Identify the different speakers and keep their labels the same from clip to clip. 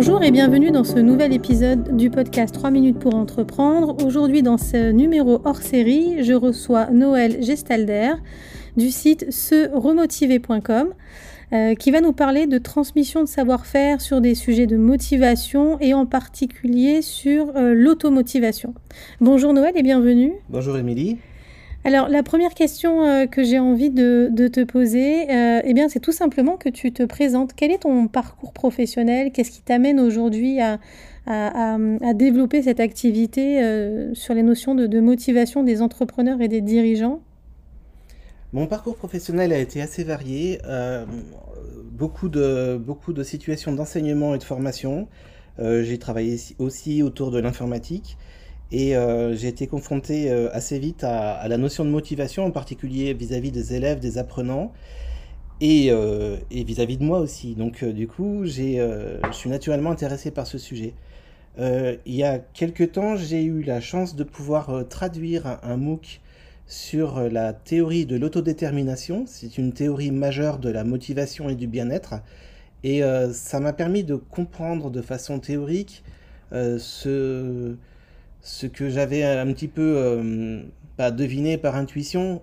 Speaker 1: Bonjour et bienvenue dans ce nouvel épisode du podcast 3 minutes pour entreprendre. Aujourd'hui, dans ce numéro hors série, je reçois Noël Gestalder du site seremotiver.com qui va nous parler de transmission de savoir-faire sur des sujets de motivation et en particulier sur l'automotivation. Bonjour Noël et bienvenue.
Speaker 2: Bonjour Émilie.
Speaker 1: Alors, la première question que j'ai envie de te poser, c'est tout simplement que tu te présentes. Quel est ton parcours professionnel? Qu'est-ce qui t'amène aujourd'hui à développer cette activité sur les notions de motivation des entrepreneurs et des dirigeants?
Speaker 2: Mon parcours professionnel a été assez varié. Beaucoup de situations d'enseignement et de formation. J'ai travaillé aussi autour de l'informatique. Et j'ai été confronté assez vite à la notion de motivation, en particulier vis-à-vis des élèves, des apprenants, et vis-à-vis de moi aussi. Donc du coup, je suis naturellement intéressé par ce sujet. Il y a quelques temps, j'ai eu la chance de pouvoir traduire un MOOC sur la théorie de l'autodétermination. C'est une théorie majeure de la motivation et du bien-être. Et ça m'a permis de comprendre de façon théorique ce que j'avais un petit peu deviné par intuition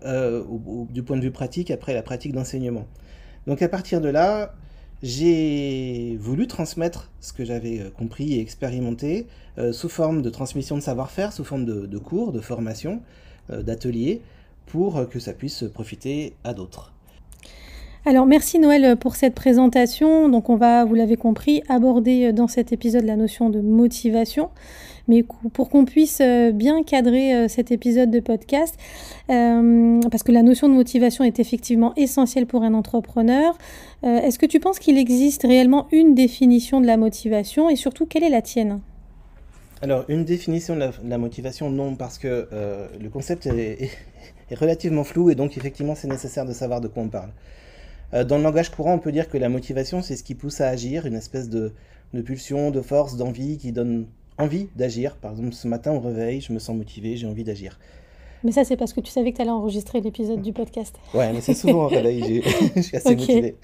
Speaker 2: du point de vue pratique après la pratique d'enseignement. Donc à partir de là, j'ai voulu transmettre ce que j'avais compris et expérimenté sous forme de transmission de savoir-faire, sous forme de cours, de formation, d'ateliers, pour que ça puisse profiter à d'autres.
Speaker 1: Alors merci Noël pour cette présentation. Donc on va, vous l'avez compris, aborder dans cet épisode la notion de motivation. Mais pour qu'on puisse bien cadrer cet épisode de podcast, parce que la notion de motivation est effectivement essentielle pour un entrepreneur, est-ce que tu penses qu'il existe réellement une définition de la motivation et surtout quelle est la tienne ?
Speaker 2: Alors une définition de la motivation, non, parce que le concept est relativement flou et donc effectivement c'est nécessaire de savoir de quoi on parle. Dans le langage courant, on peut dire que la motivation, c'est ce qui pousse à agir, une espèce de pulsion, de force, d'envie qui donne envie d'agir. Par exemple, ce matin au réveil, je me sens motivé, j'ai envie d'agir.
Speaker 1: Mais ça, c'est parce que tu savais que tu allais enregistrer l'épisode du podcast.
Speaker 2: Ouais, mais c'est souvent au réveil, je suis assez motivé.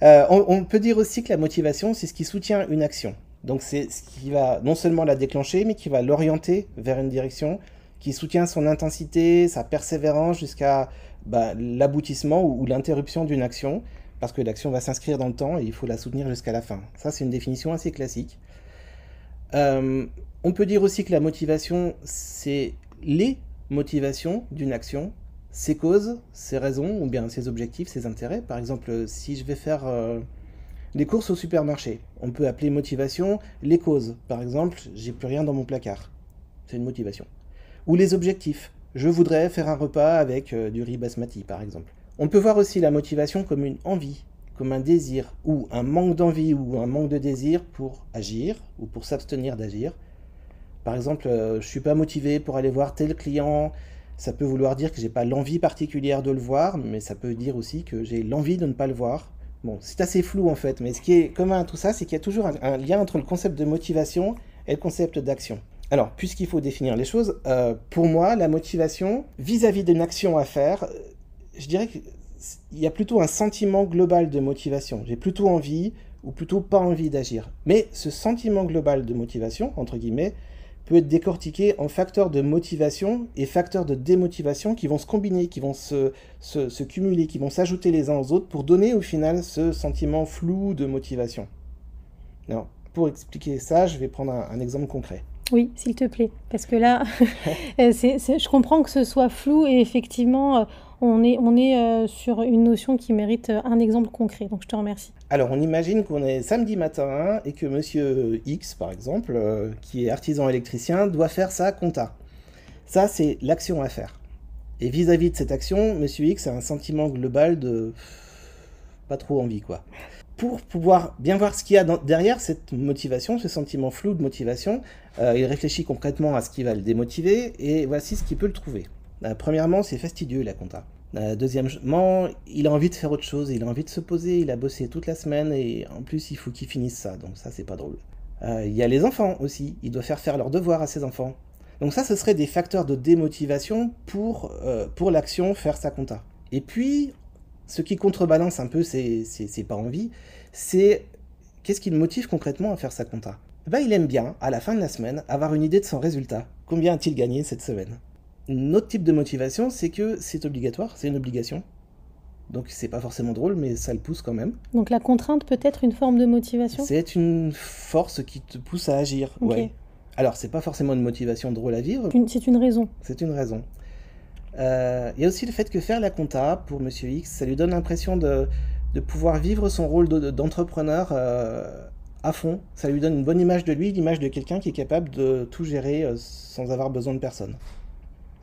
Speaker 2: On peut dire aussi que la motivation, c'est ce qui soutient une action. Donc c'est ce qui va non seulement la déclencher, mais qui va l'orienter vers une direction, qui soutient son intensité, sa persévérance jusqu'à l'aboutissement ou l'interruption d'une action, parce que l'action va s'inscrire dans le temps et il faut la soutenir jusqu'à la fin. Ça, c'est une définition assez classique. On peut dire aussi que la motivation, c'est les motivations d'une action, ses causes, ses raisons, ou bien ses objectifs, ses intérêts. Par exemple, si je vais faire des courses au supermarché, on peut appeler motivation les causes. Par exemple, j'ai plus rien dans mon placard. C'est une motivation. Ou les objectifs. Je voudrais faire un repas avec du riz basmati, par exemple. On peut voir aussi la motivation comme une envie, comme un désir, ou un manque d'envie ou un manque de désir pour agir, ou pour s'abstenir d'agir. Par exemple, je ne suis pas motivé pour aller voir tel client. Ça peut vouloir dire que j'ai pas l'envie particulière de le voir, mais ça peut dire aussi que j'ai l'envie de ne pas le voir. Bon, c'est assez flou en fait, mais ce qui est commun à tout ça, c'est qu'il y a toujours un lien entre le concept de motivation et le concept d'action. Alors, puisqu'il faut définir les choses, pour moi, la motivation, vis-à-vis d'une action à faire, je dirais qu'il y a plutôt un sentiment global de motivation. J'ai plutôt envie ou plutôt pas envie d'agir. Mais ce sentiment global de motivation, entre guillemets, peut être décortiqué en facteurs de motivation et facteurs de démotivation qui vont se combiner, qui vont se cumuler, qui vont s'ajouter les uns aux autres pour donner au final ce sentiment flou de motivation. Alors, pour expliquer ça, je vais prendre un exemple concret.
Speaker 1: Oui, s'il te plaît, parce que là, je comprends que ce soit flou et effectivement, on est sur une notion qui mérite un exemple concret, donc je te remercie.
Speaker 2: Alors, on imagine qu'on est samedi matin et que monsieur X, par exemple, qui est artisan électricien, doit faire sa compta. Ça, c'est l'action à faire. Et vis-à-vis de cette action, monsieur X a un sentiment global de pas trop envie, quoi. Pour pouvoir bien voir ce qu'il y a derrière cette motivation, ce sentiment flou de motivation, il réfléchit concrètement à ce qui va le démotiver, et voici ce qu'il peut le trouver. Premièrement, c'est fastidieux la compta. Deuxièmement, il a envie de faire autre chose, il a envie de se poser, il a bossé toute la semaine, et en plus il faut qu'il finisse ça, donc ça c'est pas drôle. Il y a les enfants aussi, il doit faire leurs devoirs à ses enfants. Donc ça, ce serait des facteurs de démotivation pour l'action faire sa compta. Et puis, ce qui contrebalance un peu ces pas envies, c'est qu'est-ce qui le motive concrètement à faire sa compta? Il aime bien, à la fin de la semaine, avoir une idée de son résultat. Combien a-t-il gagné cette semaine? Un autre type de motivation, c'est que c'est obligatoire, c'est une obligation. Donc c'est pas forcément drôle, mais ça le pousse quand même.
Speaker 1: Donc la contrainte peut être une forme de motivation?
Speaker 2: C'est une force qui te pousse à agir,
Speaker 1: Ok.
Speaker 2: ouais. Alors c'est pas forcément une motivation drôle à vivre,
Speaker 1: C'est une raison.
Speaker 2: c'est une raison. Il y a aussi le fait que faire la compta, pour Monsieur X, ça lui donne l'impression de pouvoir vivre son rôle d'entrepreneur à fond. Ça lui donne une bonne image de lui, l'image de quelqu'un qui est capable de tout gérer sans avoir besoin de personne.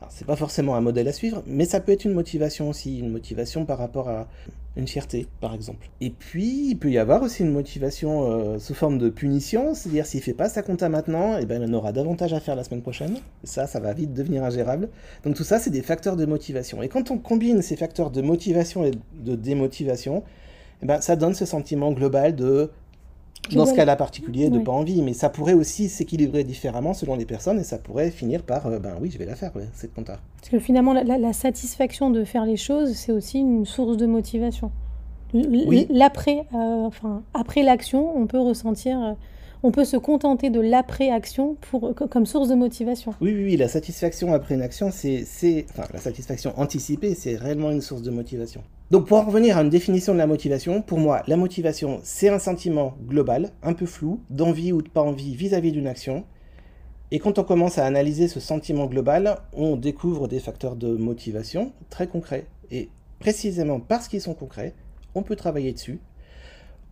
Speaker 2: Alors, c'est pas forcément un modèle à suivre, mais ça peut être une motivation aussi, une motivation par rapport à une fierté, par exemple. Et puis, il peut y avoir aussi une motivation sous forme de punition, c'est-à-dire s'il fait pas sa compta maintenant, il en aura davantage à faire la semaine prochaine. Ça va vite devenir ingérable. Donc tout ça, c'est des facteurs de motivation. Et quand on combine ces facteurs de motivation et de démotivation, ça donne ce sentiment global de... Dans ce cas-là particulier, de pas envie, mais ça pourrait aussi s'équilibrer différemment selon les personnes et ça pourrait finir par oui, je vais la faire, cette compta.
Speaker 1: Parce que finalement, la satisfaction de faire les choses, c'est aussi une source de motivation.
Speaker 2: Oui.
Speaker 1: Après l'action, on peut ressentir, on peut se contenter de l'après-action comme source de motivation.
Speaker 2: Oui, la satisfaction après une action, la satisfaction anticipée, c'est réellement une source de motivation. Donc pour en revenir à une définition de la motivation, pour moi, la motivation, c'est un sentiment global, un peu flou, d'envie ou de pas envie vis-à-vis d'une action. Et quand on commence à analyser ce sentiment global, on découvre des facteurs de motivation très concrets. Et précisément parce qu'ils sont concrets, on peut travailler dessus.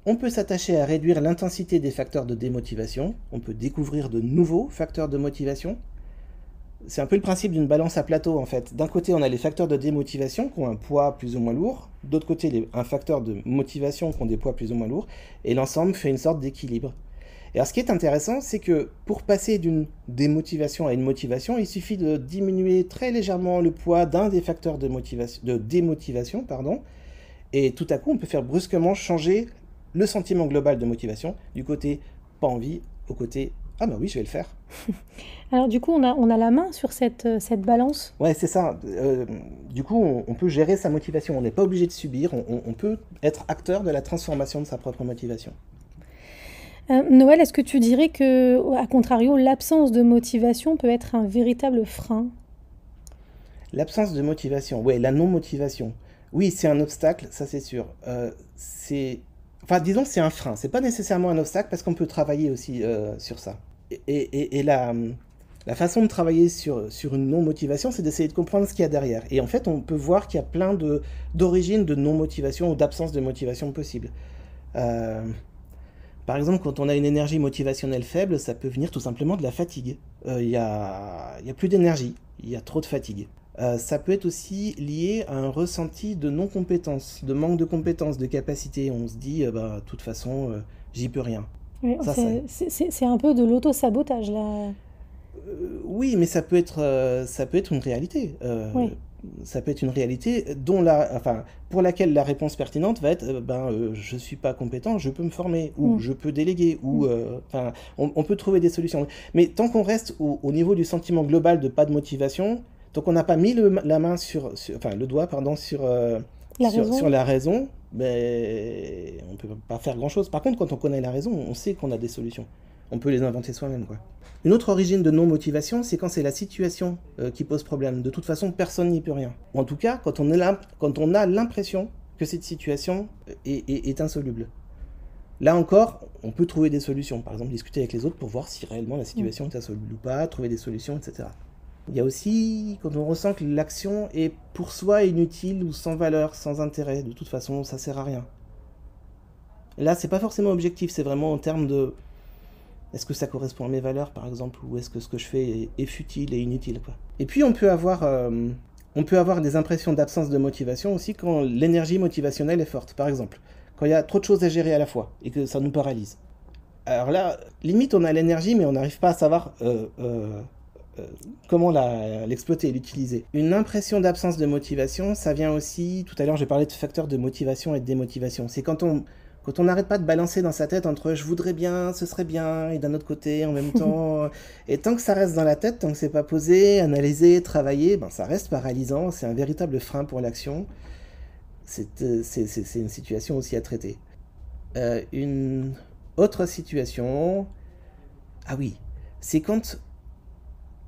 Speaker 2: On peut s'attacher à réduire l'intensité des facteurs de démotivation. On peut découvrir de nouveaux facteurs de motivation. C'est un peu le principe d'une balance à plateau, en fait. D'un côté, on a les facteurs de démotivation qui ont un poids plus ou moins lourd. D'autre côté, un facteur de motivation qui ont des poids plus ou moins lourds. Et l'ensemble fait une sorte d'équilibre. Et alors, ce qui est intéressant, c'est que pour passer d'une démotivation à une motivation, il suffit de diminuer très légèrement le poids d'un des facteurs de démotivation. Et tout à coup, on peut faire brusquement changer le sentiment global de motivation du côté pas envie au côté « Ah oui, je vais le faire ».
Speaker 1: Alors du coup, on a la main sur cette balance?
Speaker 2: Ouais, c'est ça. Du coup, on peut gérer sa motivation. On n'est pas obligé de subir. On peut être acteur de la transformation de sa propre motivation.
Speaker 1: Noël, est-ce que tu dirais que, à contrario, l'absence de motivation peut être un véritable frein?
Speaker 2: L'absence de motivation, ouais, la non-motivation. Oui, c'est un obstacle, ça c'est sûr. Disons que c'est un frein. C'est pas nécessairement un obstacle parce qu'on peut travailler aussi sur ça. Et la façon de travailler sur une non-motivation, c'est d'essayer de comprendre ce qu'il y a derrière. Et en fait, on peut voir qu'il y a plein d'origines de non-motivation ou d'absence de motivation possible. Par exemple, quand on a une énergie motivationnelle faible, ça peut venir tout simplement de la fatigue. Il y a plus d'énergie, il y a trop de fatigue. Ça peut être aussi lié à un ressenti de non-compétence, de manque de compétence, de capacité. On se dit, de toute façon, j'y peux rien.
Speaker 1: Oui, c'est un peu de l'auto-sabotage, là.
Speaker 2: Oui, mais ça peut être une réalité.
Speaker 1: Oui.
Speaker 2: Ça peut être une réalité pour laquelle la réponse pertinente va être je suis pas compétent, je peux me former, ou je peux déléguer, ou on peut trouver des solutions. Mais tant qu'on reste au niveau du sentiment global de pas de motivation, tant qu'on n'a pas mis la main sur le doigt sur la raison, on peut pas faire grand chose. Par contre, quand on connaît la raison, on sait qu'on a des solutions. On peut les inventer soi-même, quoi. Une autre origine de non-motivation, c'est quand c'est la situation qui pose problème. De toute façon, personne n'y peut rien. Ou en tout cas, quand on a l'impression que cette situation est insoluble. Là encore, on peut trouver des solutions. Par exemple, discuter avec les autres pour voir si réellement la situation est insoluble ou pas, trouver des solutions, etc. Il y a aussi quand on ressent que l'action est pour soi inutile ou sans valeur, sans intérêt. De toute façon, ça sert à rien. Là, c'est pas forcément objectif, c'est vraiment en termes de... Est-ce que ça correspond à mes valeurs, par exemple, ou est-ce que ce que je fais est futile et inutile, quoi. Et puis, on peut avoir des impressions d'absence de motivation aussi quand l'énergie motivationnelle est forte. Par exemple, quand il y a trop de choses à gérer à la fois et que ça nous paralyse. Alors là, limite, on a l'énergie, mais on n'arrive pas à savoir comment l'exploiter et l'utiliser. Une impression d'absence de motivation, ça vient aussi... Tout à l'heure, j'ai parlé de facteurs de motivation et de démotivation. C'est quand on n'arrête pas de balancer dans sa tête entre « je voudrais bien, ce serait bien » et d'un autre côté, en même temps... Et tant que ça reste dans la tête, tant que c'est pas posé, analysé, travaillé, ça reste paralysant, c'est un véritable frein pour l'action. C'est une situation aussi à traiter. Une Autre situation, ah oui, c'est quand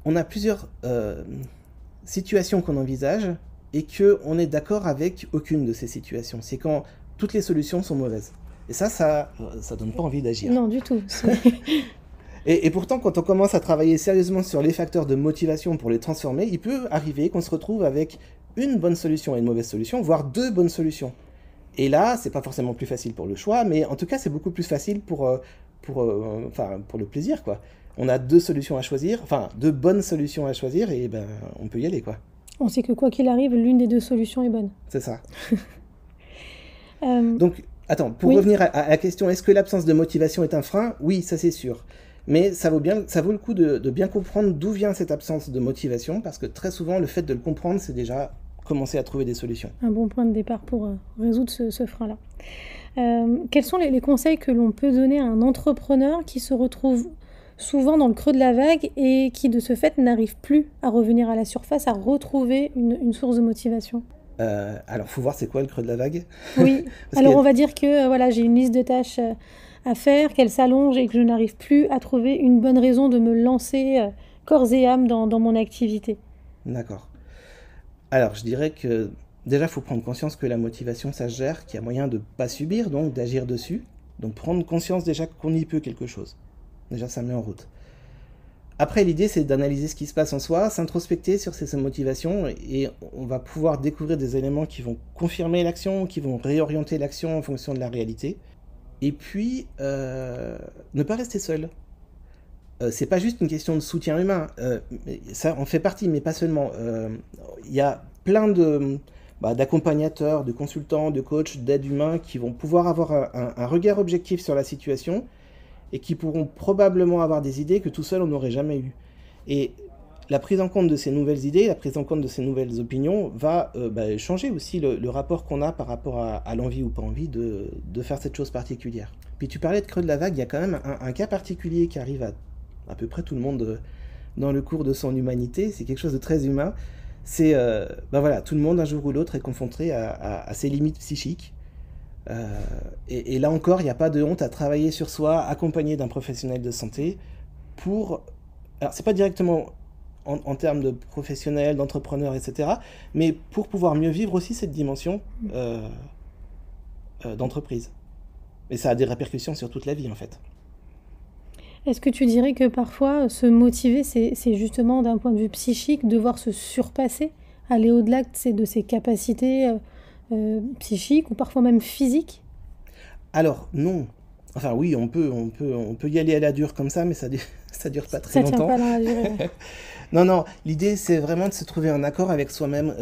Speaker 2: on a plusieurs situations qu'on envisage et qu'on est d'accord avec aucune de ces situations. C'est quand toutes les solutions sont mauvaises. Et ça donne pas envie d'agir.
Speaker 1: Non, du tout.
Speaker 2: Et pourtant, quand on commence à travailler sérieusement sur les facteurs de motivation pour les transformer, il peut arriver qu'on se retrouve avec une bonne solution et une mauvaise solution, voire 2 bonnes solutions. Et là, c'est pas forcément plus facile pour le choix, mais en tout cas, c'est beaucoup plus facile pour le plaisir, quoi. On a 2 solutions à choisir, enfin 2 bonnes solutions à choisir, et ben on peut y aller, quoi.
Speaker 1: On sait que quoi qu'il arrive, l'une des 2 solutions est bonne.
Speaker 2: C'est ça. Donc, attends, pour revenir à la question, est-ce que l'absence de motivation est un frein? Oui, ça c'est sûr. Mais ça vaut le coup de bien comprendre d'où vient cette absence de motivation, parce que très souvent, le fait de le comprendre, c'est déjà commencer à trouver des solutions.
Speaker 1: Un bon point de départ pour résoudre ce frein-là. Quels sont les conseils que l'on peut donner à un entrepreneur qui se retrouve souvent dans le creux de la vague et qui, de ce fait, n'arrive plus à revenir à la surface, à retrouver une source de motivation?
Speaker 2: Alors, faut voir c'est quoi le creux de la vague.
Speaker 1: Oui, alors on va dire que voilà, j'ai une liste de tâches à faire, qu'elle s'allonge et que je n'arrive plus à trouver une bonne raison de me lancer corps et âme dans mon activité.
Speaker 2: D'accord. Alors, je dirais que déjà, il faut prendre conscience que la motivation, ça se gère, qu'il y a moyen de ne pas subir, donc d'agir dessus. Donc, prendre conscience déjà qu'on y peut quelque chose. Déjà, ça met en route. Après, l'idée, c'est d'analyser ce qui se passe en soi, s'introspecter sur ces motivations, et on va pouvoir découvrir des éléments qui vont confirmer l'action, qui vont réorienter l'action en fonction de la réalité. Et puis, ne pas rester seul. C'est pas juste une question de soutien humain, ça en fait partie, mais pas seulement. Il y a plein d'accompagnateurs, de consultants, de coachs, d'aides humains qui vont pouvoir avoir un regard objectif sur la situation et qui pourront probablement avoir des idées que tout seul on n'aurait jamais eues. Et la prise en compte de ces nouvelles idées, la prise en compte de ces nouvelles opinions va changer aussi le rapport qu'on a par rapport à l'envie ou pas envie de faire cette chose particulière. Puis tu parlais de creux de la vague, il y a quand même un cas particulier qui arrive à peu près tout le monde dans le cours de son humanité, c'est quelque chose de très humain. C'est, tout le monde un jour ou l'autre est confronté à ses limites psychiques. Et là encore, il n'y a pas de honte à travailler sur soi, accompagné d'un professionnel de santé, pour... Alors, c'est pas directement en termes de professionnel, d'entrepreneur, etc., mais pour pouvoir mieux vivre aussi cette dimension d'entreprise. Et ça a des répercussions sur toute la vie, en fait.
Speaker 1: Est-ce que tu dirais que parfois, se motiver, c'est justement d'un point de vue psychique, devoir se surpasser, aller au-delà de ses capacités psychiques ou parfois même physiques?
Speaker 2: Alors, non. Enfin, oui, on peut y aller à la dure comme ça, mais ça dure pas très longtemps.
Speaker 1: Ça tient pas dans la durée.
Speaker 2: Non, l'idée, c'est vraiment de se trouver en accord avec soi-même.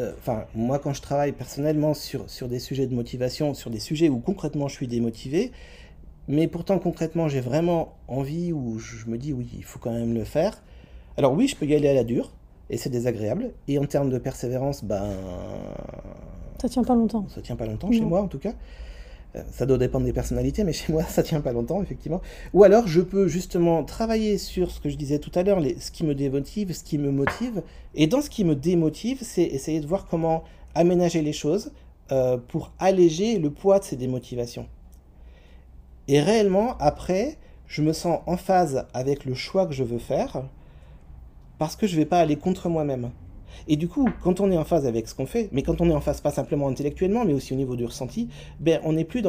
Speaker 2: Moi, quand je travaille personnellement sur des sujets de motivation, sur des sujets où concrètement je suis démotivé, mais pourtant concrètement j'ai vraiment envie, ou je me dis oui, il faut quand même le faire. Alors oui, je peux y aller à la dure, et c'est désagréable. Et en termes de persévérance,
Speaker 1: ça tient pas longtemps.
Speaker 2: Ça tient pas longtemps, chez moi en tout cas. Ça doit dépendre des personnalités, mais chez moi, ça tient pas longtemps, effectivement. Ou alors, je peux justement travailler sur ce que je disais tout à l'heure, ce qui me démotive, ce qui me motive. Et dans ce qui me démotive, c'est essayer de voir comment aménager les choses pour alléger le poids de ces démotivations. Et réellement, après, je me sens en phase avec le choix que je veux faire, parce que je ne vais pas aller contre moi-même. Et du coup, quand on est en phase avec ce qu'on fait, mais quand on est en phase pas simplement intellectuellement, mais aussi au niveau du ressenti, on n'est plus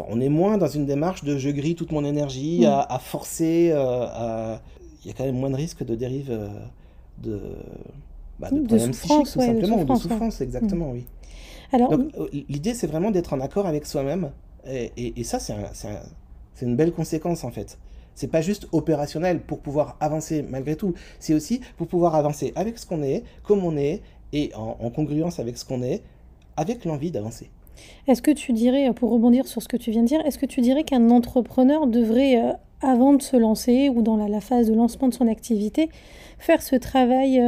Speaker 2: on est moins dans une démarche de je grille toute mon énergie à forcer, il y a quand même moins de risques de dérive de problèmes psychiques, tout simplement, ou de souffrance, exactement, oui. Alors, donc, l'idée, c'est vraiment d'être en accord avec soi-même, et ça, c'est une belle conséquence, en fait. C'est pas juste opérationnel pour pouvoir avancer malgré tout, c'est aussi pour pouvoir avancer avec ce qu'on est, comme on est, et en congruence avec ce qu'on est, avec l'envie d'avancer.
Speaker 1: Est-ce que tu dirais, pour rebondir sur ce que tu viens de dire, est-ce que tu dirais qu'un entrepreneur devrait, avant de se lancer ou dans la phase de lancement de son activité, faire ce travail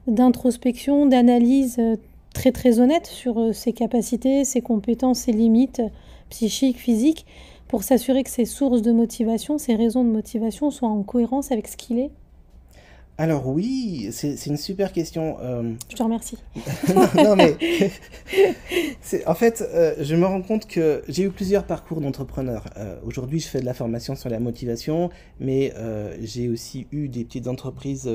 Speaker 1: d'introspection, d'analyse très très honnête sur ses capacités, ses compétences, ses limites psychiques, physiques, pour s'assurer que ses sources de motivation, ses raisons de motivation soient en cohérence avec ce qu'il est?
Speaker 2: Alors oui, c'est une super question.
Speaker 1: Je te remercie.
Speaker 2: Non, mais en fait, je me rends compte que j'ai eu plusieurs parcours d'entrepreneur. Aujourd'hui, je fais de la formation sur la motivation, mais j'ai aussi eu des petites entreprises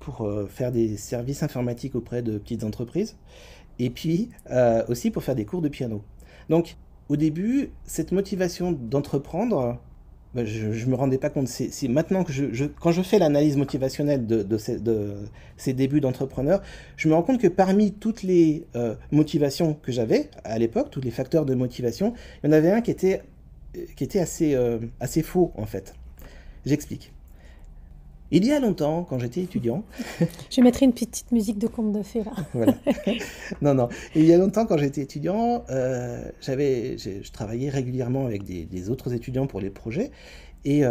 Speaker 2: pour faire des services informatiques auprès de petites entreprises, et puis aussi pour faire des cours de piano. Donc, au début, cette motivation d'entreprendre, bah, je ne me rendais pas compte. C'est maintenant que quand je fais l'analyse motivationnelle de ces débuts d'entrepreneur, je me rends compte que parmi toutes les motivations que j'avais à l'époque, tous les facteurs de motivation, il y en avait un qui était assez faux en fait. J'explique. Il y a longtemps, quand j'étais étudiant,
Speaker 1: Je mettrai une petite musique de conte de fées là.
Speaker 2: voilà. Non. Il y a longtemps, quand j'étais étudiant, je travaillais régulièrement avec des autres étudiants pour les projets, et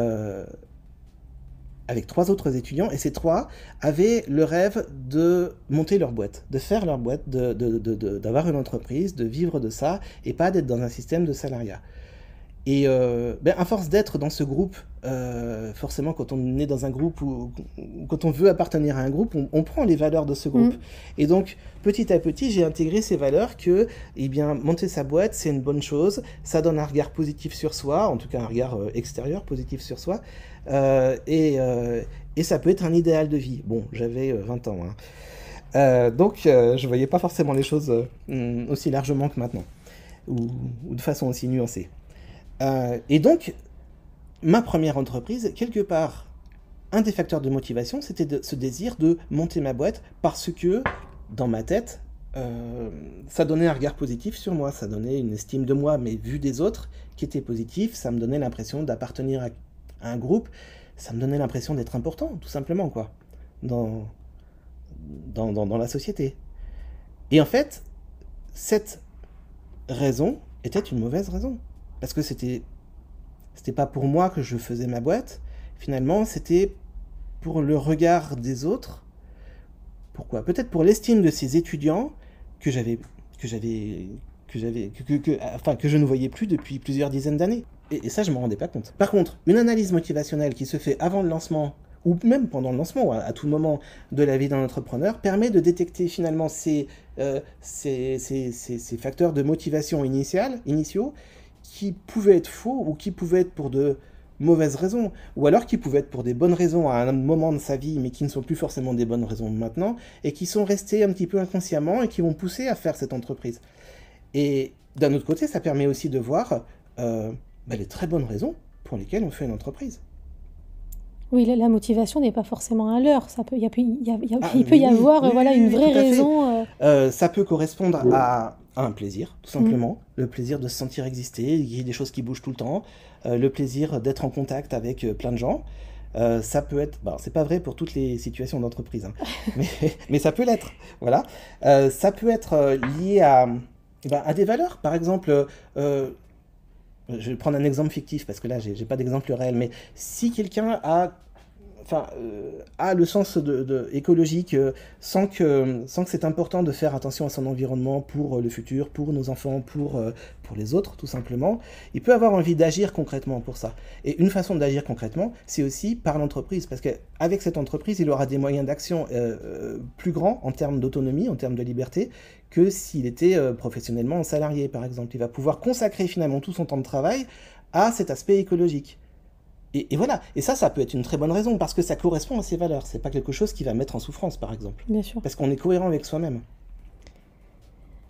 Speaker 2: avec 3 autres étudiants, et ces 3 avaient le rêve de monter leur boîte, de faire leur boîte, d'avoir une entreprise, de vivre de ça, et pas d'être dans un système de salariat. Et à force d'être dans ce groupe, forcément quand on est dans un groupe ou quand on veut appartenir à un groupe, on prend les valeurs de ce groupe. Et donc petit à petit, j'ai intégré ces valeurs que monter sa boîte, c'est une bonne chose, ça donne un regard positif sur soi, en tout cas un regard extérieur positif sur soi, et ça peut être un idéal de vie. Bon, j'avais 20 ans, hein. Donc je voyais pas forcément les choses aussi largement que maintenant, ou de façon aussi nuancée. Et donc, ma première entreprise, quelque part, un des facteurs de motivation, c'était ce désir de monter ma boîte parce que, dans ma tête, ça donnait un regard positif sur moi, ça donnait une estime de moi, mais vue des autres, qui était positif, ça me donnait l'impression d'appartenir à un groupe, ça me donnait l'impression d'être important, tout simplement, quoi, dans la société. Et en fait, cette raison était une mauvaise raison. Parce que c'était pas pour moi que je faisais ma boîte. Finalement, c'était pour le regard des autres. Pourquoi? Peut-être pour l'estime de ces étudiants que je ne voyais plus depuis plusieurs dizaines d'années. Et ça, je ne m'en rendais pas compte. Par contre, une analyse motivationnelle qui se fait avant le lancement, ou même pendant le lancement, à tout moment de la vie d'un entrepreneur, permet de détecter finalement ces facteurs de motivation initiaux, qui pouvaient être faux ou qui pouvaient être pour de mauvaises raisons, ou alors qui pouvaient être pour des bonnes raisons à un moment de sa vie, mais qui ne sont plus forcément des bonnes raisons maintenant, et qui sont restées un petit peu inconsciemment et qui vont pousser à faire cette entreprise. Et d'un autre côté, ça permet aussi de voir les très bonnes raisons pour lesquelles on fait une entreprise.
Speaker 1: Oui, la motivation n'est pas forcément un leurre. Il peut y avoir une vraie raison.
Speaker 2: Ça peut correspondre à un plaisir, tout simplement. Le plaisir de se sentir exister, il y a des choses qui bougent tout le temps. Le plaisir d'être en contact avec plein de gens. Ça peut être... c'est pas vrai pour toutes les situations d'entreprise, hein, mais ça peut l'être. Voilà. Ça peut être lié à des valeurs. Par exemple... je vais prendre un exemple fictif, parce que là, j'ai pas d'exemple réel, mais si quelqu'un a le sens écologique, sent que c'est important de faire attention à son environnement pour le futur, pour nos enfants, pour les autres, tout simplement, il peut avoir envie d'agir concrètement pour ça. Et une façon d'agir concrètement, c'est aussi par l'entreprise, parce qu'avec cette entreprise, il aura des moyens d'action plus grands en termes d'autonomie, en termes de liberté, que s'il était professionnellement salarié, par exemple. Il va pouvoir consacrer finalement tout son temps de travail à cet aspect écologique. Et voilà, et ça peut être une très bonne raison, parce que ça correspond à ses valeurs. C'est pas quelque chose qui va mettre en souffrance, par exemple.
Speaker 1: Bien sûr.
Speaker 2: Parce qu'on est cohérent avec soi-même.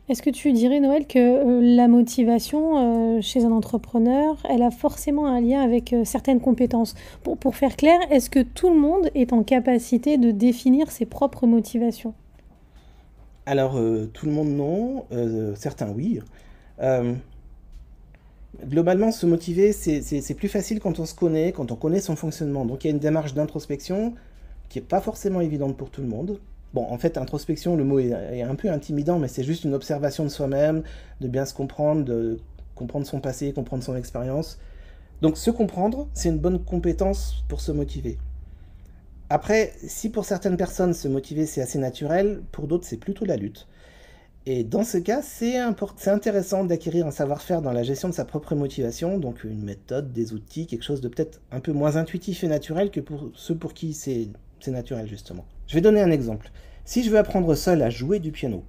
Speaker 1: Est-ce que tu dirais, Noël, que la motivation chez un entrepreneur, elle a forcément un lien avec certaines compétences? Pour faire clair, est-ce que tout le monde est en capacité de définir ses propres motivations?
Speaker 2: Alors, tout le monde, non. Certains, oui. Globalement, se motiver, c'est plus facile quand on se connaît, quand on connaît son fonctionnement. Donc il y a une démarche d'introspection qui n'est pas forcément évidente pour tout le monde. Bon, en fait, introspection, le mot est un peu intimidant, mais c'est juste une observation de soi-même, de bien se comprendre, de comprendre son passé, comprendre son expérience. Donc se comprendre, c'est une bonne compétence pour se motiver. Après, si pour certaines personnes se motiver c'est assez naturel, pour d'autres c'est plutôt la lutte. Et dans ce cas, c'est intéressant d'acquérir un savoir-faire dans la gestion de sa propre motivation, donc une méthode, des outils, quelque chose de peut-être un peu moins intuitif et naturel que pour ceux pour qui c'est naturel, justement. Je vais donner un exemple. Si je veux apprendre seul à jouer du piano,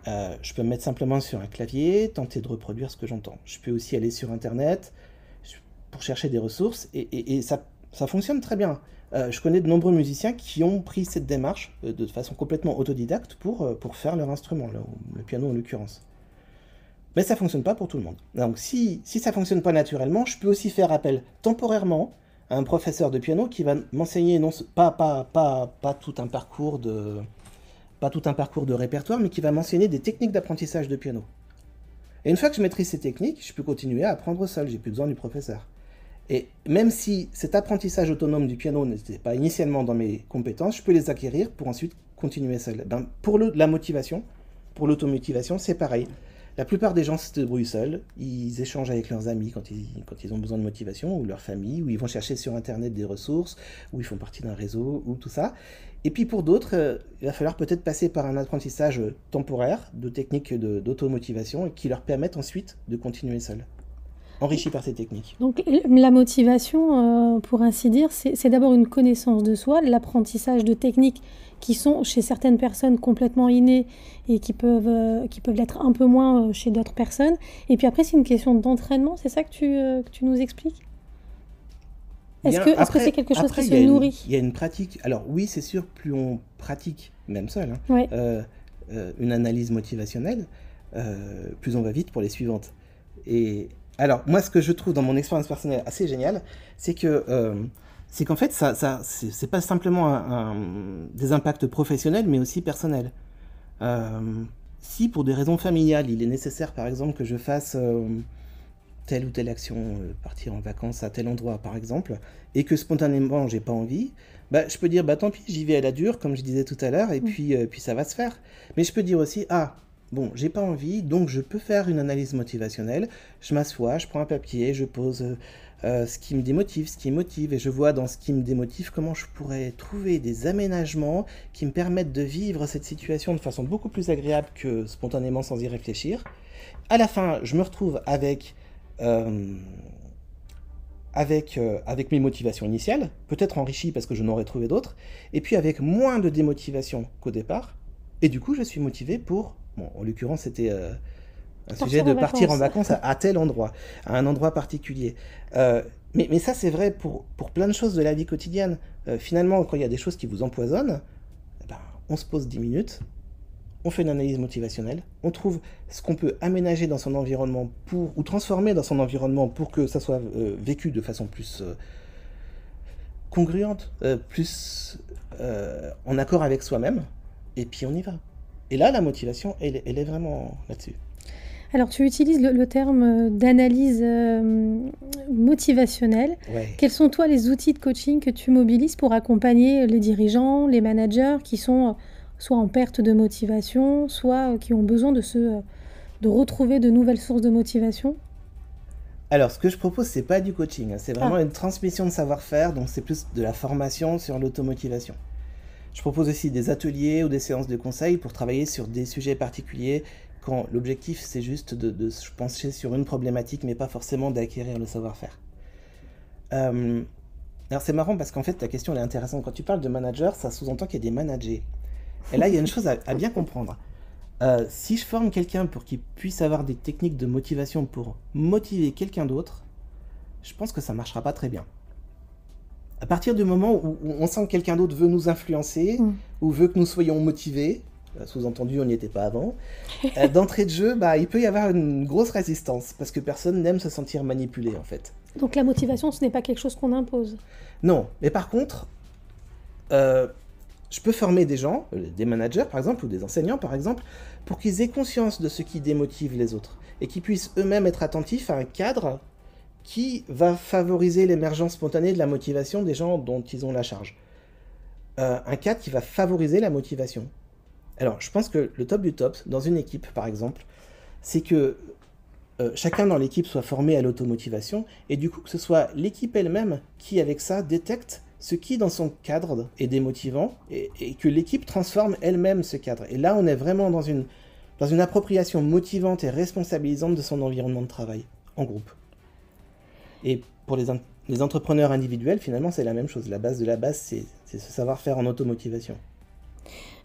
Speaker 2: je peux me mettre simplement sur un clavier, tenter de reproduire ce que j'entends. Je peux aussi aller sur Internet pour chercher des ressources, et ça fonctionne très bien. Je connais de nombreux musiciens qui ont pris cette démarche de façon complètement autodidacte pour faire leur instrument, le piano en l'occurrence. Mais ça ne fonctionne pas pour tout le monde. Donc si ça ne fonctionne pas naturellement, je peux aussi faire appel temporairement à un professeur de piano qui va m'enseigner pas tout un parcours de répertoire, mais qui va m'enseigner des techniques d'apprentissage de piano. Et une fois que je maîtrise ces techniques, je peux continuer à apprendre seul, j'ai plus besoin du professeur. Et même si cet apprentissage autonome du piano n'était pas initialement dans mes compétences, je peux les acquérir pour ensuite continuer seul. Pour la motivation, pour l'automotivation, c'est pareil. La plupart des gens se débrouillent seuls, ils échangent avec leurs amis quand ils ont besoin de motivation, ou leur famille, ou ils vont chercher sur Internet des ressources, ou ils font partie d'un réseau, ou tout ça. Et puis pour d'autres, il va falloir peut-être passer par un apprentissage temporaire de techniques d'automotivation et qui leur permettent ensuite de continuer seuls, enrichis par ces techniques.
Speaker 1: Donc la motivation, pour ainsi dire, c'est d'abord une connaissance de soi, l'apprentissage de techniques qui sont chez certaines personnes complètement innées et qui peuvent l'être un peu moins chez d'autres personnes. Et puis après, c'est une question d'entraînement, c'est ça que tu nous expliques ? Est-ce que c'est quelque chose qui se nourrit ?
Speaker 2: Il y a une pratique. Alors oui, c'est sûr, plus on pratique, même seul,
Speaker 1: Ouais.
Speaker 2: une analyse motivationnelle, plus on va vite pour les suivantes. Et alors, moi, ce que je trouve dans mon expérience personnelle assez génial, c'est qu'en fait, c'est pas simplement des impacts professionnels, mais aussi personnels. Si, pour des raisons familiales, il est nécessaire, par exemple, que je fasse telle ou telle action, partir en vacances à tel endroit, par exemple, et que spontanément, j'ai pas envie, je peux dire, tant pis, j'y vais à la dure, comme je disais tout à l'heure, et puis ça va se faire. Mais je peux dire aussi, bon, j'ai pas envie, donc je peux faire une analyse motivationnelle. Je m'assois, je prends un papier, je pose ce qui me démotive, ce qui me motive, et je vois dans ce qui me démotive comment je pourrais trouver des aménagements qui me permettent de vivre cette situation de façon beaucoup plus agréable que spontanément sans y réfléchir. À la fin, je me retrouve avec mes motivations initiales, peut-être enrichies parce que je n'aurais trouvé d'autres, et puis avec moins de démotivation qu'au départ, et du coup je suis motivé pour, en l'occurrence c'était un sujet de partir en vacances à tel endroit, à un endroit particulier. Mais ça c'est vrai pour plein de choses de la vie quotidienne. Finalement, quand il y a des choses qui vous empoisonnent, on se pose 10 minutes, on fait une analyse motivationnelle, on trouve ce qu'on peut aménager dans son environnement ou transformer dans son environnement pour que ça soit vécu de façon plus congruente, plus en accord avec soi-même, et puis on y va. Et là, la motivation, elle est vraiment là-dessus.
Speaker 1: Alors, tu utilises le terme d'analyse motivationnelle.
Speaker 2: Ouais.
Speaker 1: Quels sont, toi, les outils de coaching que tu mobilises pour accompagner les dirigeants, les managers qui sont soit en perte de motivation, soit qui ont besoin de retrouver de nouvelles sources de motivation ?
Speaker 2: Alors, ce que je propose, c'est pas du coaching, c'est vraiment une transmission de savoir-faire, donc c'est plus de la formation sur l'automotivation. Je propose aussi des ateliers ou des séances de conseil pour travailler sur des sujets particuliers, quand l'objectif, c'est juste de se pencher sur une problématique, mais pas forcément d'acquérir le savoir-faire. Alors, c'est marrant parce qu'en fait, ta question elle est intéressante. Quand tu parles de manager, ça sous-entend qu'il y a des managers. Et là, il y a une chose à bien comprendre. Si je forme quelqu'un pour qu'il puisse avoir des techniques de motivation pour motiver quelqu'un d'autre, je pense que ça ne marchera pas très bien. À partir du moment où on sent que quelqu'un d'autre veut nous influencer, ou veut que nous soyons motivés, sous-entendu, on n'y était pas avant, d'entrée de jeu, il peut y avoir une grosse résistance, parce que personne n'aime se sentir manipulé, en fait.
Speaker 1: Donc la motivation, ce n'est pas quelque chose qu'on impose.
Speaker 2: Non, mais par contre, je peux former des gens, des managers par exemple, ou des enseignants par exemple, pour qu'ils aient conscience de ce qui démotive les autres, et qu'ils puissent eux-mêmes être attentifs à un cadre qui va favoriser l'émergence spontanée de la motivation des gens dont ils ont la charge. Un cadre qui va favoriser la motivation. Alors, je pense que le top du top, dans une équipe par exemple, c'est que chacun dans l'équipe soit formé à l'automotivation, et du coup que ce soit l'équipe elle-même qui, avec ça, détecte ce qui, dans son cadre, est démotivant, et que l'équipe transforme elle-même ce cadre. Et là, on est vraiment dans une dans une appropriation motivante et responsabilisante de son environnement de travail, en groupe. Et pour les entrepreneurs individuels, finalement, c'est la même chose. La base de la base, c'est ce savoir-faire en automotivation.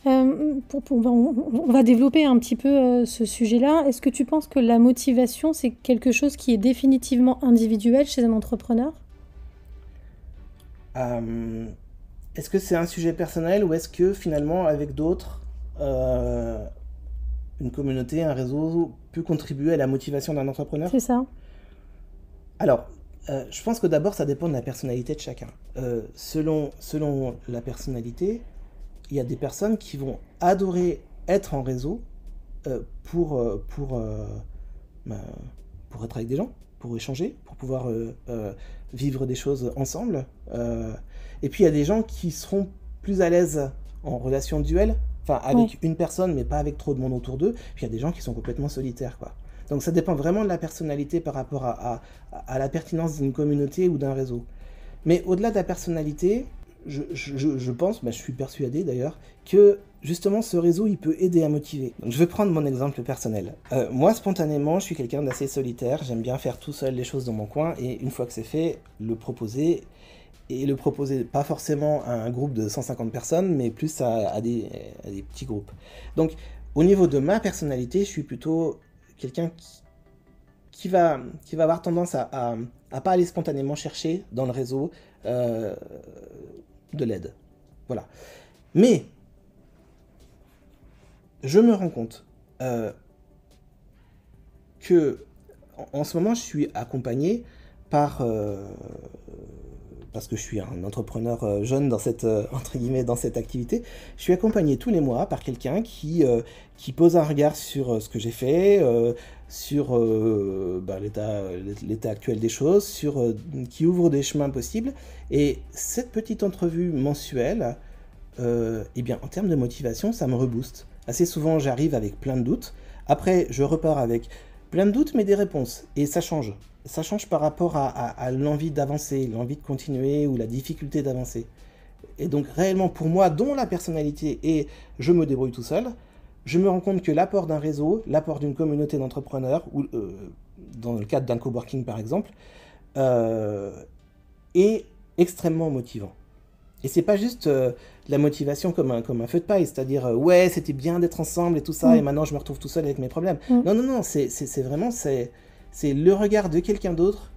Speaker 1: On va développer un petit peu ce sujet-là. Est-ce que tu penses que la motivation, c'est quelque chose qui est définitivement individuel chez un entrepreneur ?
Speaker 2: Est-ce que c'est un sujet personnel ou est-ce que finalement, avec d'autres, une communauté, un réseau peut contribuer à la motivation d'un entrepreneur ?
Speaker 1: C'est ça.
Speaker 2: Alors, je pense que d'abord, ça dépend de la personnalité de chacun. Selon la personnalité, il y a des personnes qui vont adorer être en réseau pour être avec des gens, pour échanger, pour pouvoir vivre des choses ensemble. Et puis, il y a des gens qui seront plus à l'aise en relation duel, enfin avec une personne, mais pas avec trop de monde autour d'eux. Puis, il y a des gens qui sont complètement solitaires, quoi. Donc, ça dépend vraiment de la personnalité par rapport à la pertinence d'une communauté ou d'un réseau. Mais au-delà de la personnalité, je pense, je suis persuadé d'ailleurs, que justement ce réseau il peut aider à motiver. Donc je vais prendre mon exemple personnel. Moi spontanément je suis quelqu'un d'assez solitaire, j'aime bien faire tout seul les choses dans mon coin et une fois que c'est fait, le proposer pas forcément à un groupe de 150 personnes mais plus à des petits groupes. Donc au niveau de ma personnalité, je suis plutôt quelqu'un qui va avoir tendance à pas aller spontanément chercher dans le réseau de l'aide. Voilà. Mais je me rends compte que en ce moment je suis accompagné par parce que je suis un entrepreneur jeune dans cette entre guillemets dans cette activité, je suis accompagné tous les mois par quelqu'un qui pose un regard sur ce que j'ai fait, sur l'état actuel des choses, qui ouvre des chemins possibles. Et cette petite entrevue mensuelle, en termes de motivation, ça me rebooste. Assez souvent, j'arrive avec plein de doutes. Après, je repars avec plein de doutes, mais des réponses. Et ça change. Ça change par rapport à l'envie d'avancer, l'envie de continuer ou la difficulté d'avancer. Et donc, réellement, pour moi, dont la personnalité est « je me débrouille tout seul », je me rends compte que l'apport d'un réseau, l'apport d'une communauté d'entrepreneurs, ou dans le cadre d'un coworking par exemple, est extrêmement motivant. Et c'est pas juste la motivation comme un feu de paille, c'est-à-dire ouais c'était bien d'être ensemble et tout ça, et maintenant je me retrouve tout seul avec mes problèmes. Non, c'est vraiment le regard de quelqu'un d'autre,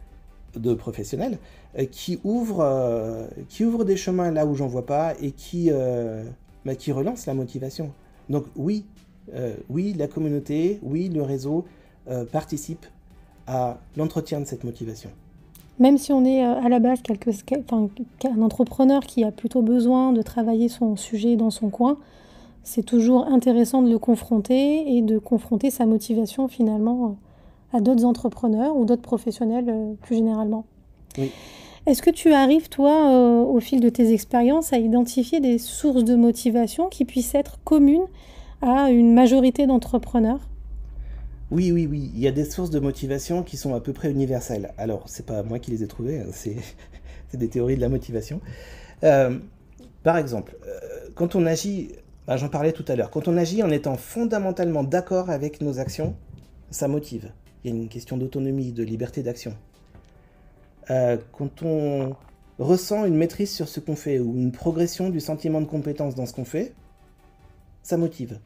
Speaker 2: de professionnel, qui ouvre des chemins là où j'en vois pas et qui relance la motivation. Donc oui, la communauté, oui, le réseau participe à l'entretien de cette motivation.
Speaker 1: Même si on est à la base un entrepreneur qui a plutôt besoin de travailler son sujet dans son coin, c'est toujours intéressant de le confronter et de confronter sa motivation finalement à d'autres entrepreneurs ou d'autres professionnels plus généralement.
Speaker 2: Oui.
Speaker 1: Est-ce que tu arrives, toi, au fil de tes expériences, à identifier des sources de motivation qui puissent être communes à une majorité d'entrepreneurs ?
Speaker 2: Oui, il y a des sources de motivation qui sont à peu près universelles. Alors, c'est pas moi qui les ai trouvées, c'est des théories de la motivation. Par exemple, quand on agit, j'en parlais tout à l'heure, quand on agit en étant fondamentalement d'accord avec nos actions, ça motive. Il y a une question d'autonomie, de liberté d'action. Quand on ressent une maîtrise sur ce qu'on fait ou une progression du sentiment de compétence dans ce qu'on fait, ça motive.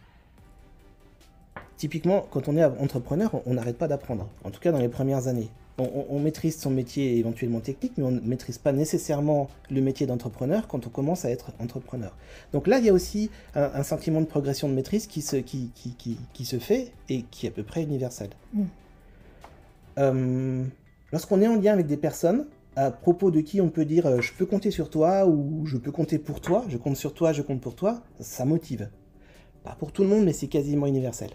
Speaker 2: Typiquement, quand on est entrepreneur, on n'arrête pas d'apprendre, en tout cas dans les premières années. On maîtrise son métier éventuellement technique, mais on ne maîtrise pas nécessairement le métier d'entrepreneur quand on commence à être entrepreneur. Donc là, il y a aussi un sentiment de progression de maîtrise qui se fait et qui est à peu près universel. Lorsqu'on est en lien avec des personnes, à propos de qui on peut dire « je peux compter sur toi » ou « je peux compter pour toi »,« je compte sur toi, je compte pour toi », ça motive. Pas pour tout le monde, mais c'est quasiment universel.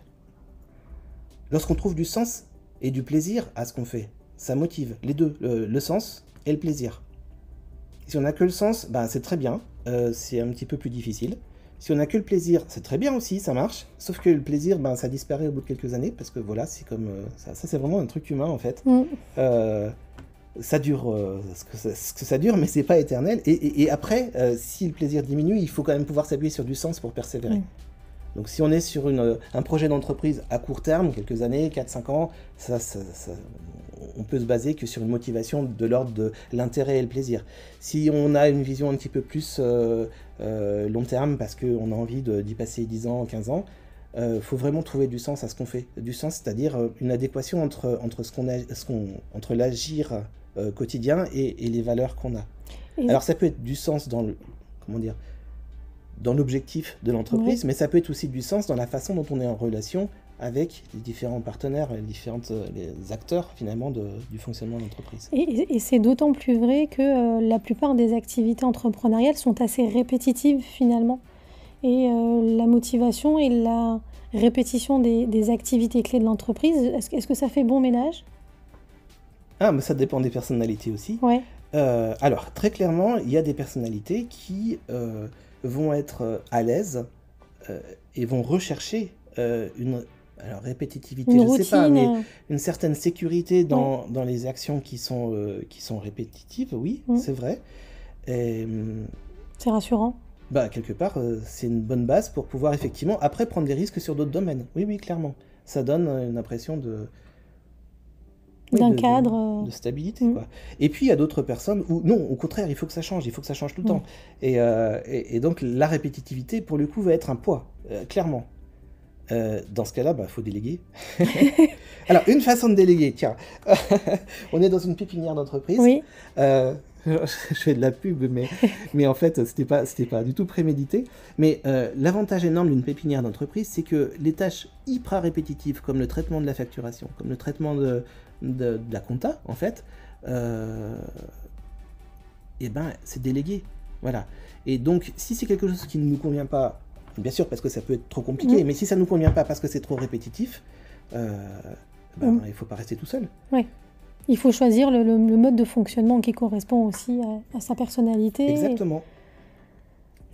Speaker 2: Lorsqu'on trouve du sens et du plaisir à ce qu'on fait, ça motive. Les deux, le sens et le plaisir. Si on n'a que le sens, c'est très bien, c'est un petit peu plus difficile. Si on n'a que le plaisir, c'est très bien aussi, ça marche. Sauf que le plaisir, ça disparaît au bout de quelques années, parce que voilà, c'est comme... ça c'est vraiment un truc humain, en fait. Ça dure ce que ça dure, mais c'est pas éternel. Et après, si le plaisir diminue, il faut quand même pouvoir s'appuyer sur du sens pour persévérer. Donc si on est sur un projet d'entreprise à court terme, quelques années, 4-5 ans, on peut se baser que sur une motivation de l'ordre de l'intérêt et le plaisir. Si on a une vision un petit peu plus long terme, parce qu'on a envie d'y passer 10 ans, 15 ans, faut vraiment trouver du sens à ce qu'on fait. Du sens, c'est-à-dire une adéquation entre l'agir quotidien et les valeurs qu'on a. Alors ça peut être du sens dans l'objectif de l'entreprise, mais ça peut être aussi du sens dans la façon dont on est en relation avec les différents partenaires, les acteurs finalement du fonctionnement de l'entreprise.
Speaker 1: Et c'est d'autant plus vrai que la plupart des activités entrepreneuriales sont assez répétitives finalement. Et la motivation et la répétition des activités clés de l'entreprise, est-ce que ça fait bon ménage ?
Speaker 2: Ah, mais ça dépend des personnalités aussi.
Speaker 1: Ouais.
Speaker 2: Alors, très clairement, il y a des personnalités qui vont être à l'aise et vont rechercher alors répétitivité, je ne sais pas, mais une certaine sécurité dans les actions qui sont répétitives, oui, c'est vrai.
Speaker 1: C'est rassurant.
Speaker 2: Quelque part, c'est une bonne base pour pouvoir effectivement, après, prendre des risques sur d'autres domaines. Oui, clairement. Ça donne une impression
Speaker 1: d'un cadre.
Speaker 2: De stabilité, quoi. Et puis, il y a d'autres personnes où, non, au contraire, il faut que ça change tout le temps. Et donc, la répétitivité, pour le coup, va être un poids, clairement. Dans ce cas-là, faut déléguer. Alors, une façon de déléguer, tiens. On est dans une pépinière d'entreprise.
Speaker 1: Oui.
Speaker 2: Je fais de la pub, mais en fait, c'était pas du tout prémédité. Mais l'avantage énorme d'une pépinière d'entreprise, c'est que les tâches hyper répétitives, comme le traitement de la facturation, comme le traitement de la compta, en fait, c'est délégué. Voilà. Et donc, si c'est quelque chose qui ne nous convient pas, bien sûr, parce que ça peut être trop compliqué, mais si ça ne nous convient pas parce que c'est trop répétitif, il ne faut pas rester tout seul.
Speaker 1: Oui. Il faut choisir le mode de fonctionnement qui correspond aussi à sa personnalité.
Speaker 2: Exactement.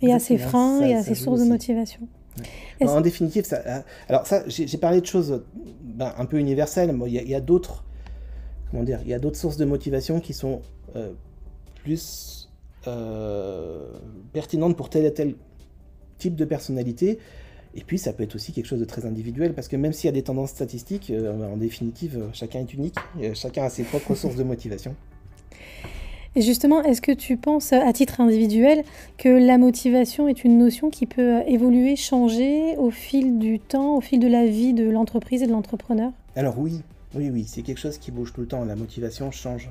Speaker 1: Et à ses freins et à ses sources de motivation.
Speaker 2: Ouais. En définitive, j'ai parlé de choses un peu universelles. Il y a d'autres sources de motivation qui sont plus pertinentes pour tel et tel type de personnalité. Et puis, ça peut être aussi quelque chose de très individuel, parce que même s'il y a des tendances statistiques, en définitive, chacun est unique, chacun a ses propres sources de motivation.
Speaker 1: Et justement, est-ce que tu penses, à titre individuel, que la motivation est une notion qui peut évoluer, changer au fil du temps, au fil de la vie de l'entreprise et de l'entrepreneur ?
Speaker 2: Alors oui, c'est quelque chose qui bouge tout le temps, la motivation change.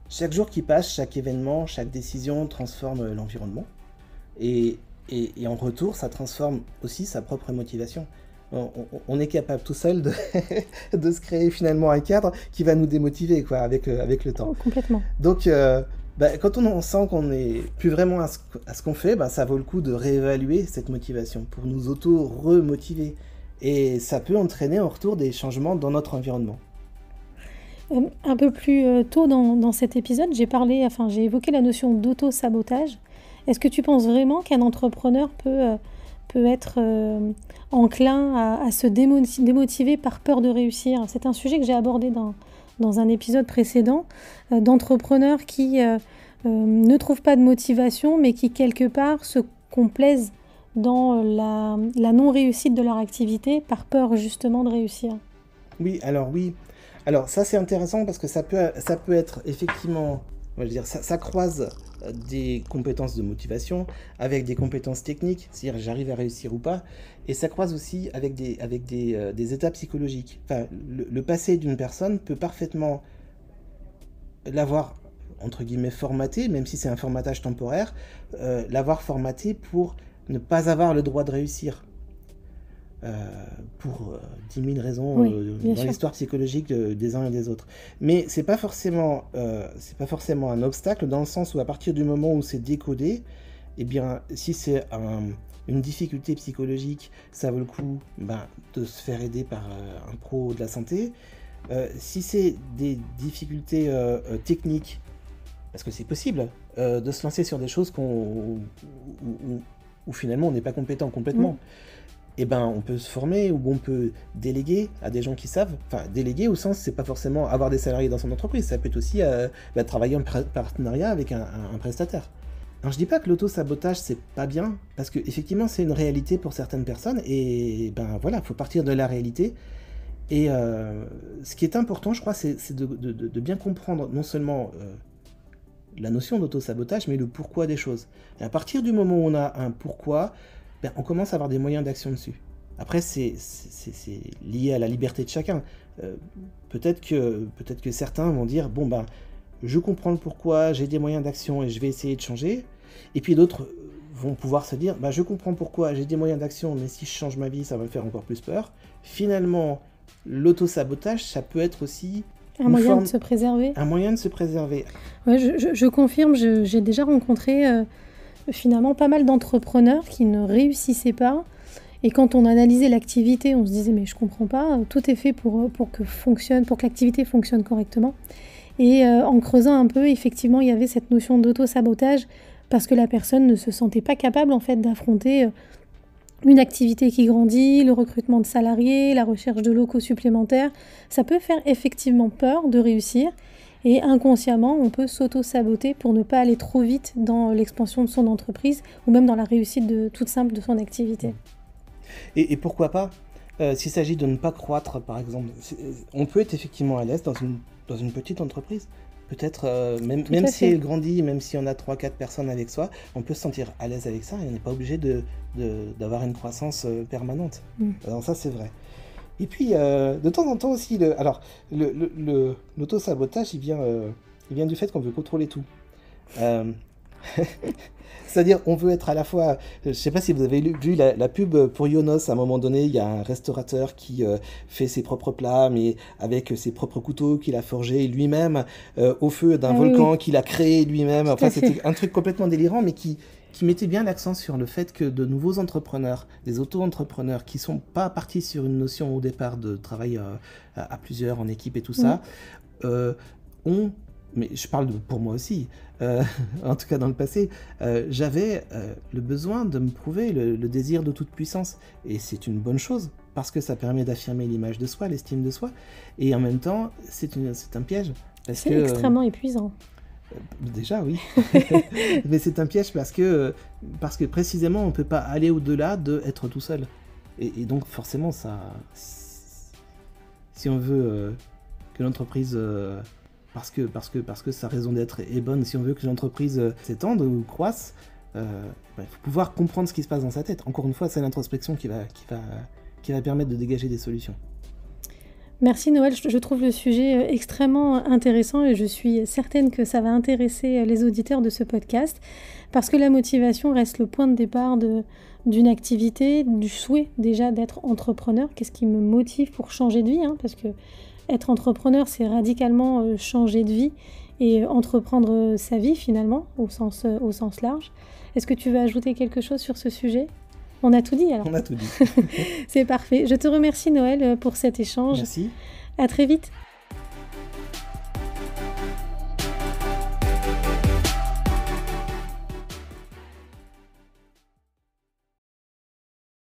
Speaker 2: Chaque jour qui passe, chaque événement, chaque décision transforme l'environnement. Et en retour, ça transforme aussi sa propre motivation. On est capable tout seul de se créer finalement un cadre qui va nous démotiver, quoi, avec le temps.
Speaker 1: Complètement.
Speaker 2: Donc, quand on sent qu'on n'est plus vraiment à ce qu'on fait, ça vaut le coup de réévaluer cette motivation pour nous auto-remotiver. Et ça peut entraîner en retour des changements dans notre environnement.
Speaker 1: Un peu plus tôt dans cet épisode, j'ai évoqué la notion d'auto-sabotage. Est-ce que tu penses vraiment qu'un entrepreneur peut être enclin à se démotiver par peur de réussir ? C'est un sujet que j'ai abordé dans un épisode précédent, d'entrepreneurs qui ne trouvent pas de motivation, mais qui quelque part se complaisent dans la non-réussite de leur activité par peur justement de réussir.
Speaker 2: Oui. Alors ça c'est intéressant parce que ça peut être effectivement, ça croise des compétences de motivation avec des compétences techniques, c'est-à-dire j'arrive à réussir ou pas, et ça croise aussi avec des états psychologiques. Enfin, le passé d'une personne peut parfaitement l'avoir, entre guillemets, formaté, même si c'est un formatage temporaire, l'avoir formaté pour ne pas avoir le droit de réussir. Pour 10 000 raisons dans l'histoire psychologique des uns et des autres. Mais c'est pas forcément un obstacle, dans le sens où à partir du moment où c'est décodé, eh bien, si c'est une difficulté psychologique, ça vaut le coup de se faire aider par un pro de la santé. Si c'est des difficultés techniques, parce que c'est possible de se lancer sur des choses où finalement on n'est pas compétent complètement. On peut se former ou on peut déléguer à des gens qui savent. Enfin, déléguer au sens, c'est pas forcément avoir des salariés dans son entreprise, ça peut être aussi travailler en partenariat avec un prestataire. Alors je dis pas que l'auto-sabotage c'est pas bien, parce que effectivement c'est une réalité pour certaines personnes, et ben voilà, faut partir de la réalité. Et ce qui est important, je crois, c'est de bien comprendre non seulement la notion d'auto-sabotage, mais le pourquoi des choses. Et à partir du moment où on a un pourquoi, ben, on commence à avoir des moyens d'action dessus. Après, c'est lié à la liberté de chacun. Peut-être que certains vont dire, bon ben, je comprends le pourquoi, j'ai des moyens d'action et je vais essayer de changer. Et puis d'autres vont pouvoir se dire, bah, je comprends pourquoi, j'ai des moyens d'action, mais si je change ma vie, ça va me faire encore plus peur. Finalement, l'auto-sabotage, ça peut être aussi
Speaker 1: un moyen de se préserver.
Speaker 2: Un moyen de se préserver.
Speaker 1: Ouais, je confirme, j'ai déjà rencontré finalement pas mal d'entrepreneurs qui ne réussissaient pas. Et quand on analysait l'activité, on se disait mais je comprends pas, tout est fait pour que l'activité fonctionne correctement. Et en creusant un peu, effectivement, il y avait cette notion d'auto-sabotage parce que la personne ne se sentait pas capable en fait d'affronter une activité qui grandit, le recrutement de salariés, la recherche de locaux supplémentaires. Ça peut faire effectivement peur de réussir et inconsciemment, on peut s'auto-saboter pour ne pas aller trop vite dans l'expansion de son entreprise ou même dans la réussite toute simple de son activité.
Speaker 2: Et pourquoi pas, s'il s'agit de ne pas croître, par exemple, on peut être effectivement à l'aise dans une petite entreprise. Peut-être, même si elle grandit, même si on a 3-4 personnes avec soi, on peut se sentir à l'aise avec ça et on n'est pas obligé d'avoir une croissance permanente. Alors ça, c'est vrai. Et puis, de temps en temps aussi, l'auto-sabotage, il vient du fait qu'on veut contrôler tout. C'est-à-dire, on veut être à la fois... Je ne sais pas si vous avez vu la pub pour Yonos. À un moment donné, il y a un restaurateur qui fait ses propres plats, mais avec ses propres couteaux qu'il a forgés lui-même, au feu d'un volcan qu'il a créé lui-même. Enfin, c'était un truc complètement délirant, mais qui mettait bien l'accent sur le fait que de nouveaux entrepreneurs, des auto-entrepreneurs qui ne sont pas partis sur une notion au départ de travail à plusieurs, en équipe et tout ça, ont... Mais je parle pour moi aussi, en tout cas dans le passé, j'avais le besoin de me prouver, le désir de toute puissance. Et c'est une bonne chose, parce que ça permet d'affirmer l'image de soi, l'estime de soi. Et en même temps, c'est un piège.
Speaker 1: C'est extrêmement épuisant.
Speaker 2: Déjà, oui. Mais c'est un piège parce que précisément, on ne peut pas aller au-delà d'être tout seul. Et donc, forcément, ça... Si on veut que l'entreprise... Parce que sa raison d'être est bonne, si on veut que l'entreprise s'étende ou croisse, il faut pouvoir comprendre ce qui se passe dans sa tête. Encore une fois, c'est l'introspection qui va permettre de dégager des solutions.
Speaker 1: Merci Noël, je trouve le sujet extrêmement intéressant et je suis certaine que ça va intéresser les auditeurs de ce podcast parce que la motivation reste le point de départ d'une activité, du souhait déjà d'être entrepreneur. Qu'est-ce qui me motive pour changer de vie, parce que être entrepreneur, c'est radicalement changer de vie et entreprendre sa vie finalement, au sens large. Est-ce que tu veux ajouter quelque chose sur ce sujet ? On a tout dit alors.
Speaker 2: On a tout dit.
Speaker 1: C'est parfait. Je te remercie Noël pour cet échange.
Speaker 2: Merci.
Speaker 1: À très vite.